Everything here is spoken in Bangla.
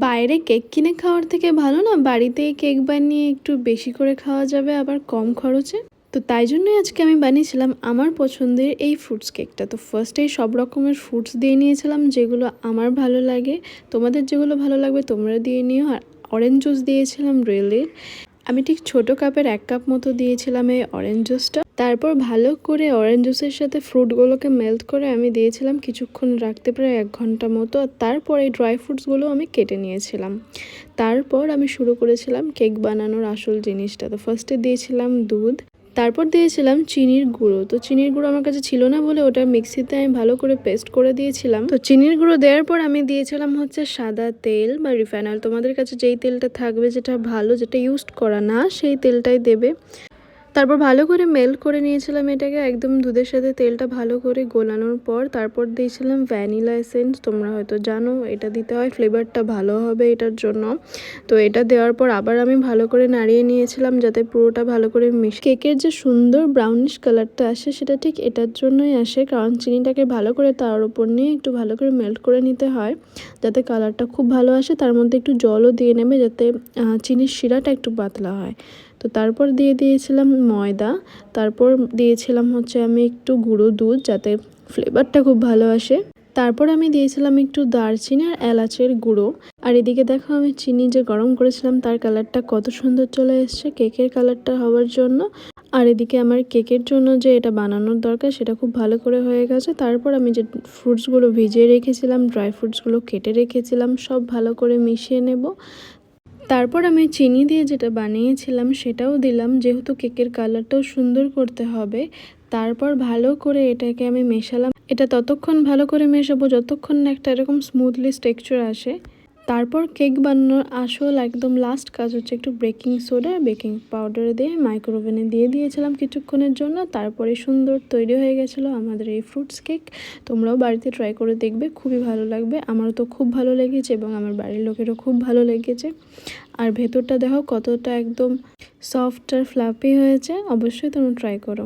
বাইরে কেক কিনে খাওয়ার থেকে ভালো না বাড়িতেই কেক বানিয়ে একটু বেশি করে খাওয়া যাবে, আবার কম খরচে। তো তাই জন্যই আজকে আমি বানিয়েছিলাম আমার পছন্দের এই ফ্রুটস কেকটা। তো ফার্স্টেই সব রকমের ফ্রুটস দিয়ে নিয়েছিলাম, যেগুলো আমার ভালো লাগে। তোমাদের যেগুলো ভালো লাগবে তোমরা দিয়ে নিও। আর অরেঞ্জ জুস দিয়েছিলাম রিয়েলির। আমি ঠিক ছোট কাপের 1 কাপ মতো দিয়েছিলাম এই অরেঞ্জ জুসটা। তারপর ভালো করে অরেঞ্জ জুসের সাথে ফ্রুটগুলোকে মেল্ট করে আমি দিয়েছিলাম কিছুক্ষণ রাখতে, প্রায় 1 ঘন্টা মতো। আর তারপর এই ড্রাই ফ্রুটসগুলো আমি কেটে নিয়েছিলাম। তারপর আমি শুরু করেছিলাম কেক বানানোর আসল জিনিসটা। তো ফার্স্টে দিয়েছিলাম দুধ, তারপর দিয়েছিলাম চিনির গুঁড়ো। তো চিনির গুঁড়ো আমার কাছে ছিল না বলে ওটা মিক্সিতে আমি ভালো করে পেস্ট করে দিয়েছিলাম। তো চিনির গুঁড়ো দেওয়ার পর আমি দিয়েছিলাম হচ্ছে সাদা তেল বা রিফাইন অয়েল। তোমাদের কাছে যেই তেলটা থাকবে, যেটা ভালো, যেটা ইউজ করা না, সেই তেলটাই দেবে। তারপর ভালো করে মেল্ট করে নিয়েছিলাম এটাকে, একদম দুধের সাথে তেলটা ভালো করে গোলানোর পর তারপর দিয়েছিলাম ভ্যানিলা এসেন্স। তোমরা হয়তো জানো এটা দিতে হয়, ফ্লেভারটা ভালো হবে এটার জন্য। তো এটা দেওয়ার পর আবার আমি ভালো করে নাড়িয়ে নিয়েছিলাম যাতে পুরোটা ভালো করে কেকের যে সুন্দর ব্রাউনিশ কালারটা আসে সেটা ঠিক এটার জন্যই আসে, কারণ চিনিটাকে ভালো করে তার উপর নিয়ে একটু ভালো করে মেল্ট করে নিতে হয় যাতে কালারটা খুব ভালো আসে। তার মধ্যে একটু জলও দিয়ে নেবে যাতে চিনির শিরাটা একটু পাতলা হয়। তো তারপর দিয়ে দিয়েছিলাম ময়দা, তারপর দিয়েছিলাম হচ্ছে আমি একটু গুঁড়ো দুধ যাতে ফ্লেভারটা খুব ভালো আসে। তারপর আমি দিয়েছিলাম একটু দারচিনি আর এলাচের গুঁড়ো। আর এদিকে দেখো আমি চিনি যে গরম করেছিলাম তার কালারটা কত সুন্দর চলে এসছে কেকের কালারটা হওয়ার জন্য। আর এদিকে আমার কেকের জন্য যে এটা বানানোর দরকার সেটা খুব ভালো করে হয়ে গেছে। তারপর আমি যে ফ্রুটসগুলো ভিজিয়ে রেখেছিলাম, ড্রাই ফ্রুটসগুলো কেটে রেখেছিলাম, সব ভালো করে মিশিয়ে নেব। তারপর আমি চিনি দিয়ে যেটা বানিয়েছিলাম সেটাও দিলাম, যেহেতু কেকের কালারটাও সুন্দর করতে হবে। তারপর ভালো করে এটাকে আমি মেশালাম। এটা ততক্ষণ ভালো করে মেশাবো যতক্ষণ না একটা এরকম স্মুথলি টেক্সচার আসে। তারপর কেক বানানোর আসল একদম লাস্ট কাজ হচ্ছে একটু বেকিং সোডা আর বেকিং পাউডার দিয়ে মাইক্রোওভেনে দিয়ে দিয়েছিলাম কিছুক্ষণের জন্য। তারপরে সুন্দর তৈরি হয়ে গেছিলো আমাদের এই ফ্রুটস কেক। তোমরাও বাড়িতে ট্রাই করে দেখবে, খুবই ভালো লাগবে। আমারও তো খুব ভালো লেগেছে এবং আমার বাড়ির লোকেরও খুব ভালো লেগেছে। আর ভেতরটা দেখো কতটা একদম সফট আর ফ্লাফি হয়েছে। অবশ্যই তোমরা ট্রাই করো।